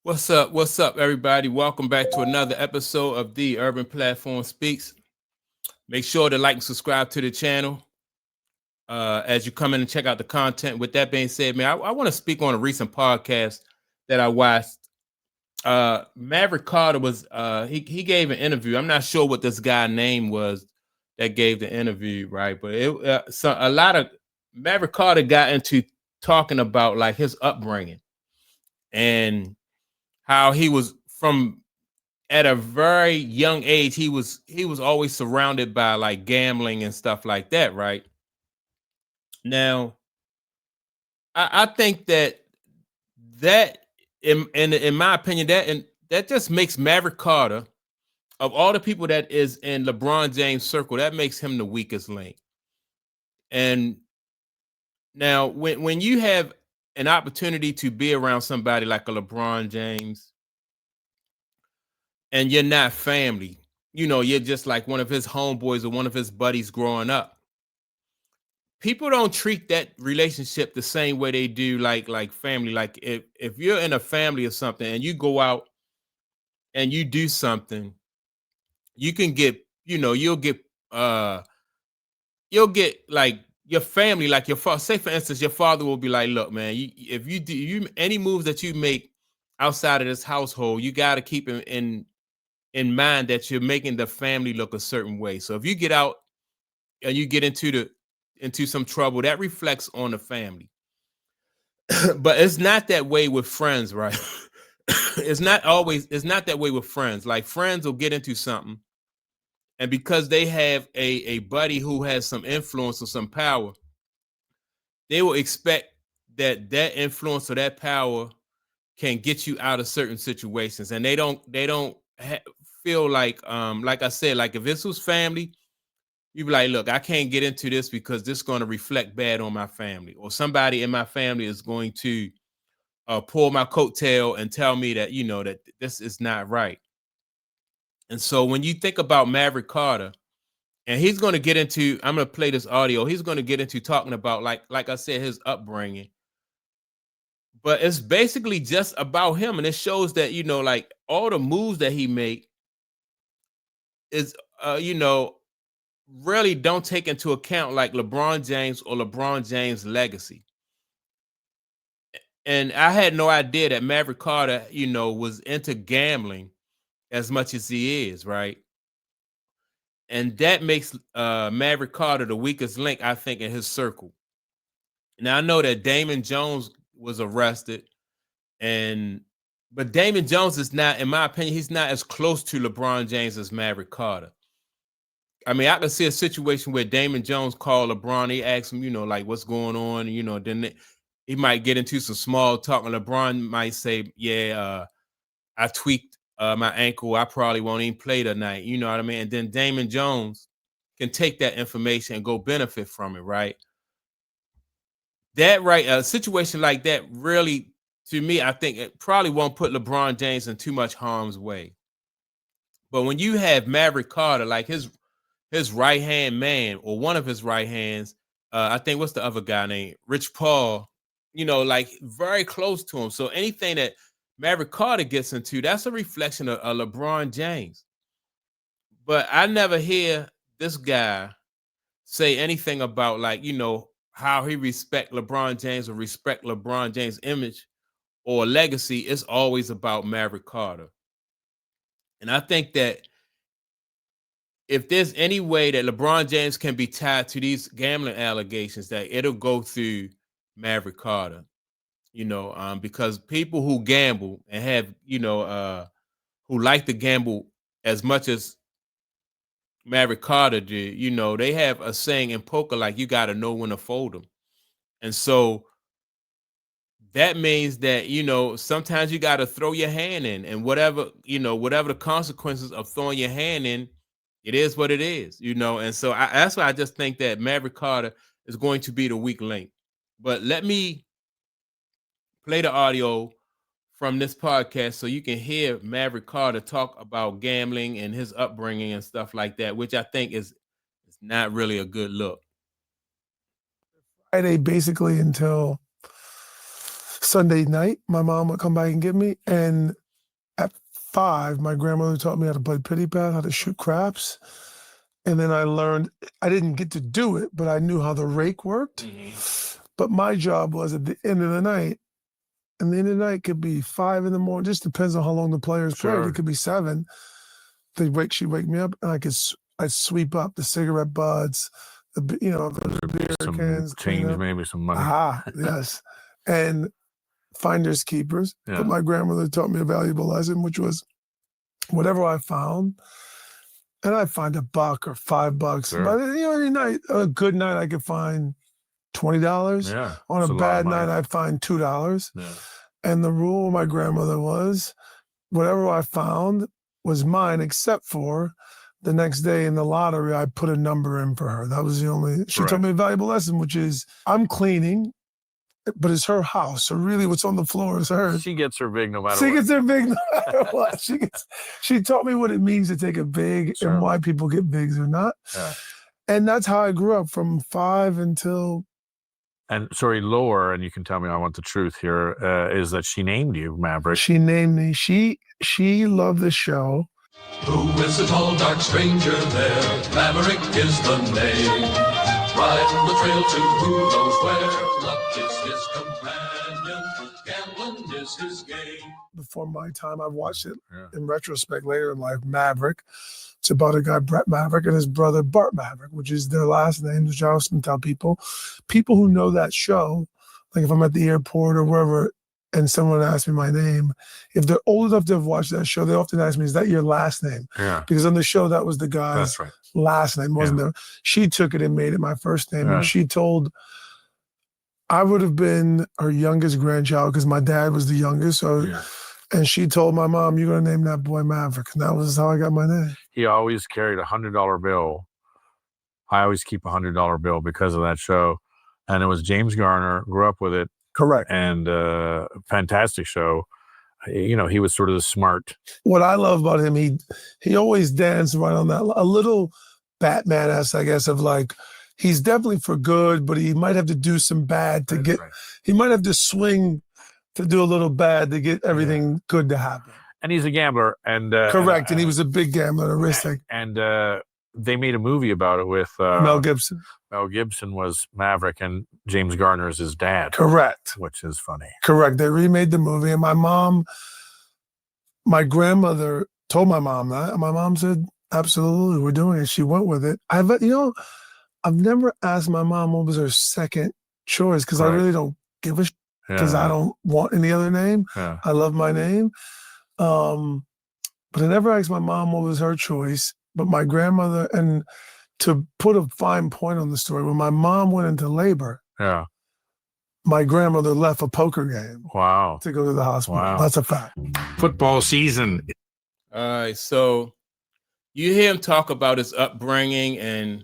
What's up? What's up, everybody? Welcome back to another episode of the Urban Platform Speaks. Make sure to like and subscribe to the channel as you come in and check out the content. With that being said, man, I want to speak on a recent podcast that I watched. Maverick Carter was he gave an interview. I'm not sure what this guy name was that gave the interview, right? But a lot of Maverick Carter got into talking about like his upbringing and how he was from at a very young age. He was always surrounded by like gambling and stuff like that, right? Now, I think that in my opinion, that just makes Maverick Carter, of all the people that is in LeBron James' circle, that makes him the weakest link. And now, when you have an opportunity to be around somebody like a LeBron James, and you're not family, you're just like one of his homeboys or one of his buddies growing up. People don't treat that relationship the same way they do like family. Like if you're in a family or something and you go out and you do something, you can get, uh you'll get like your family, like your father. Say for instance, your father will be like, look, man, if you do any moves that you make outside of this household, you got to keep in mind that you're making the family look a certain way. So if you get out and you get into some trouble, that reflects on the family. But it's not that way with friends, right? It's not that way with friends. Like friends will get into something, and because they have a buddy who has some influence or some power, they will expect that influence or that power can get you out of certain situations, and they don't feel like I said, like if this was family, you'd be like, look, I can't get into this because this is going to reflect bad on my family, or somebody in my family is going to pull my coattail and tell me that that this is not right. And so when you think about Maverick Carter, and he's going to get into, I'm going to play this audio. He's going to get into talking about like I said, his upbringing, but it's basically just about him, and it shows that like all the moves that he make is really don't take into account like LeBron James or LeBron James' legacy. And I had no idea that Maverick Carter, was into gambling as much as he is, right? And that makes Maverick Carter the weakest link, I think, in his circle. Now I know that Damon Jones was arrested, and but Damon Jones is not, in my opinion, he's not as close to LeBron James as Maverick Carter. I mean, I can see a situation where Damon Jones called LeBron. He asked him, like what's going on. He might get into some small talk, and LeBron might say, "Yeah, I tweaked my ankle. I probably won't even play tonight." You know what I mean? And then Damon Jones can take that information and go benefit from it, right? That right, a situation like that really, to me, I think it probably won't put LeBron James in too much harm's way. But when you have Maverick Carter, like his right hand man, or one of his right hands, I think what's the other guy named Rich Paul, like very close to him. So anything that Maverick Carter gets into, that's a reflection of LeBron James. But I never hear this guy say anything about like how he respect LeBron James or respect LeBron James' image or legacy. It's always about Maverick Carter. And I think that if there's any way that LeBron James can be tied to these gambling allegations, that it'll go through Maverick Carter, because people who gamble and have, who like to gamble as much as Maverick Carter did, they have a saying in poker, like you got to know when to fold them. And so that means that, sometimes you got to throw your hand in, and whatever the consequences of throwing your hand in, it is what it is, And so that's why I just think that Maverick Carter is going to be the weak link. But let me play the audio from this podcast so you can hear Maverick Carter talk about gambling and his upbringing and stuff like that, which I think is not really a good look. Friday basically until Sunday night, my mom would come back and get me. And at 5, my grandmother taught me how to play pity pat, how to shoot craps. And then I learned, I didn't get to do it, but I knew how the rake worked. But my job was at the end of the night, and the end of the night could be 5 in the morning, just depends on how long the players played. It could be 7. She'd wake me up, and I'd sweep up the cigarette butts, the beer some cans, change, maybe some money. Yes, and finders keepers. Yeah. But my grandmother taught me a valuable lesson, which was whatever I found, and I'd find $1 or $5. Sure. But every night, a good night, I could find $20. Yeah. On It's a lot of bad money. night, I'd find $2. Yeah. And the rule of my grandmother was, whatever I found was mine, except for the next day in the lottery, I put a number in for her. That was the only. She Right. taught me a valuable lesson, which is I'm cleaning, but it's her house. So really, what's on the floor is hers. She gets her big no matter She what. gets her big no matter what. She taught me what it means to take a big Sure. and why people get bigs or not. Yeah. And that's how I grew up from 5 until. And sorry, Lore, and you can tell me I want the truth here, is that she named you Maverick. She named me. She loved the show. Who is the tall, dark stranger there? Maverick is the name. Riding the trail to who knows where. Luck is his companion. Gambling is his game. Before my time, I've watched it in retrospect later in life, Maverick. It's about a guy, Brett Maverick, and his brother, Bart Maverick, which is their last names, which I often tell people. People who know that show, like if I'm at the airport or wherever, and someone asks me my name, if they're old enough to have watched that show, they often ask me, is that your last name? Yeah. Because on the show, that was the guy's last name, wasn't there? She took it and made it my first name. And she told, I would have been her youngest grandchild because my dad was the youngest. So, and she told my mom, you're going to name that boy Maverick. And that was how I got my name. He always carried $100 bill. I always keep $100 bill because of that show. And it was James Garner, grew up with it. Correct. And fantastic show. He was sort of the smart. What I love about him, he always danced right on that, a little Batman-esque, I guess, of like, he's definitely for good, but he might have to do some bad to get, he might have to swing to do a little bad to get everything good to happen. And he's a gambler. And correct. And he was a big gambler, a risk taker. And they made a movie about it with Mel Gibson. Mel Gibson was Maverick, and James Garner is his dad. Correct. Which is funny. Correct. They remade the movie, and my grandmother told my mom that, and my mom said, absolutely, we're doing it. She went with it. I've never asked my mom what was her second choice, because I really don't give a shit, because I don't want any other name. Yeah. I love my name. But I never asked my mom what was her choice. But my grandmother, and to put a fine point on the story, when my mom went into labor, my grandmother left a poker game. Wow. To go to the hospital. Wow. That's a fact. Football season. All right. So you hear him talk about his upbringing and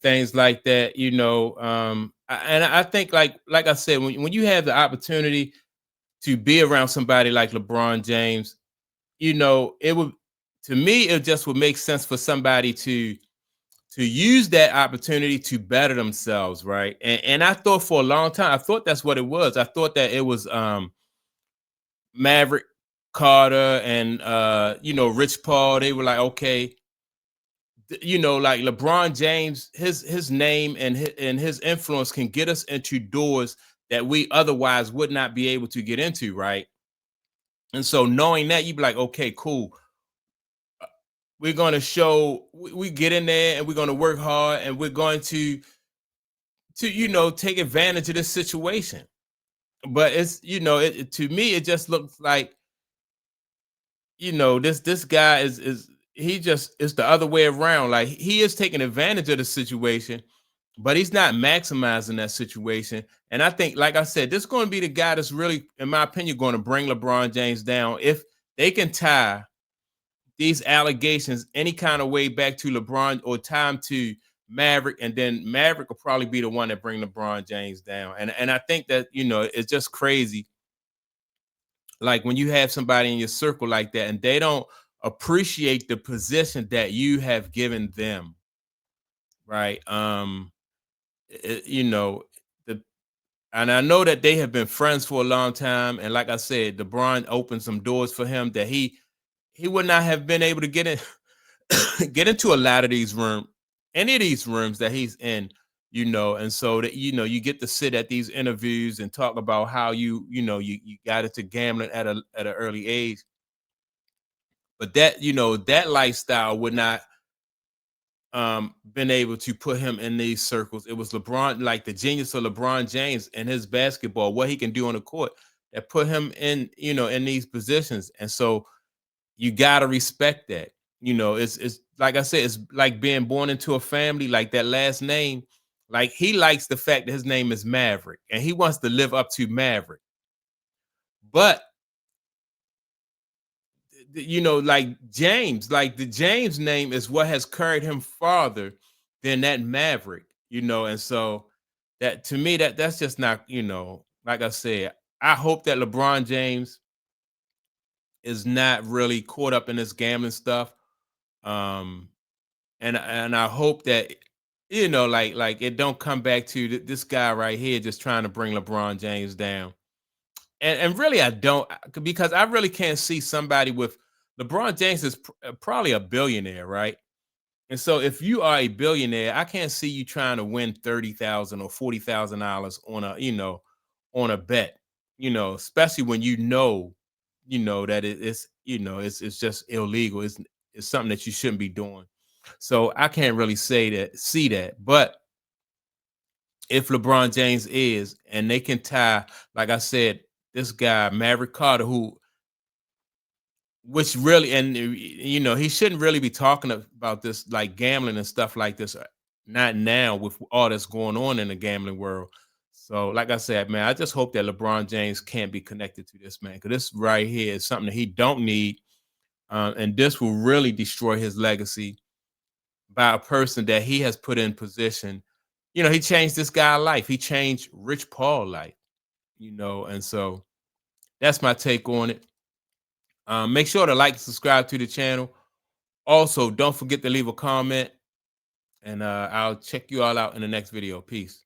things like that, and I think like I said, when you have the opportunity to be around somebody like LeBron James, it would, to me, it just would make sense for somebody to use that opportunity to better themselves, right? And I thought for a long time, I thought that's what it was. I thought that it was Maverick Carter and Rich Paul. They were like, okay, like LeBron James, his name and his influence can get us into doors that we otherwise would not be able to get into, right? And so knowing that, you'd be like, okay, cool. We're going to show, we get in there and we're going to work hard and we're going to take advantage of this situation. But it's, to me, it just looks like, this guy is the other way around. Like, he is taking advantage of the situation, but he's not maximizing that situation. And I think, like I said, this is going to be the guy that's really, in my opinion, going to bring LeBron James down. If they can tie these allegations any kind of way back to LeBron or time to Maverick, and then Maverick will probably be the one that bring LeBron James down. And I think that, it's just crazy. Like when you have somebody in your circle like that and they don't appreciate the position that you have given them, right? And I know that they have been friends for a long time. And like I said, LeBron opened some doors for him that he would not have been able to get in get into a lot of these any of these rooms that he's in, and so that you get to sit at these interviews and talk about how you got into gambling at an early age. But that lifestyle would not been able to put him in these circles. It was LeBron, like the genius of LeBron James and his basketball, what he can do on the court, that put him in these positions. And so you gotta respect that. It's like I said, it's like being born into a family, like that last name. Like he likes the fact that his name is Maverick and he wants to live up to Maverick. But like James, like the James name is what has carried him farther than that Maverick, and so that to me that's just not, like I said, I hope that LeBron James is not really caught up in this gambling stuff. Um and I hope that like it don't come back to this guy right here just trying to bring LeBron James down. And really I don't, because I really can't see somebody with LeBron James is probably a billionaire, right? And so if you are a billionaire, I can't see you trying to win $30,000 or $40,000 on on a bet, especially when that it's just illegal. It's something that you shouldn't be doing. So I can't really see that. But if LeBron James is, and they can tie, like I said, this guy, Maverick Carter, which really, and he shouldn't really be talking about this, like gambling and stuff like this, not now with all that's going on in the gambling world. So, like I said, man, I just hope that LeBron James can't be connected to this, man, because this right here is something that he don't need, and this will really destroy his legacy by a person that he has put in position. He changed this guy's life. He changed Rich Paul's life, and so that's my take on it. Make sure to like and subscribe to the channel. Also, don't forget to leave a comment, and I'll check you all out in the next video. Peace.